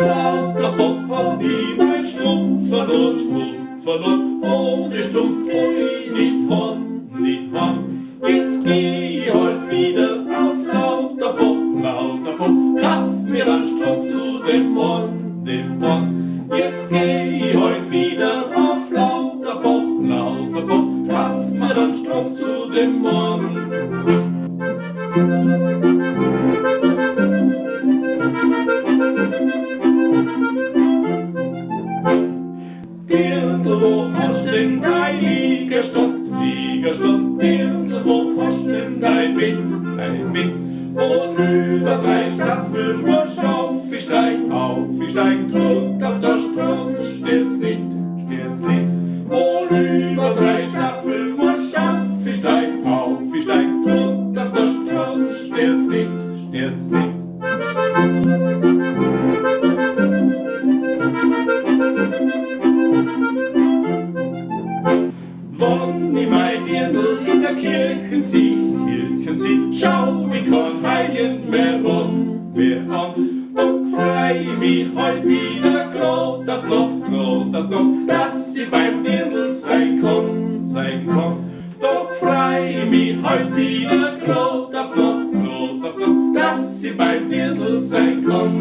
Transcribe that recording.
Lauter Bock hat niemand Strumpf verloren, ohne Strumpf hol ich nicht heim. Jetzt geh ich halt wieder auf lauter Bock, kaff mir einen Strumpf zu dem Mann. Jetzt geh ich halt wieder auf lauter Bock, kaff mir einen Strumpf zu dem Mann. Dirndl, wo hast denn dein Liegestock? Dirndl, wo hast denn dein Bett? Wo über 3 Staffeln musst auf ich steig, drückt auf der Straße, steht's nicht. Wo über 3 Staffeln musst auf ich steig, drückt auf der Straße, steht's nicht. Wann ich mein Dirndl in der Kirchen sieh, schau ich kein Heiligen mehr an. Doch freu ich mich heut wieder grad auf Nacht, dass ich beim Dirndl sein kann. Doch freu ich mich heut wieder grad auf Nacht, dass ich beim Dirndl sein kann.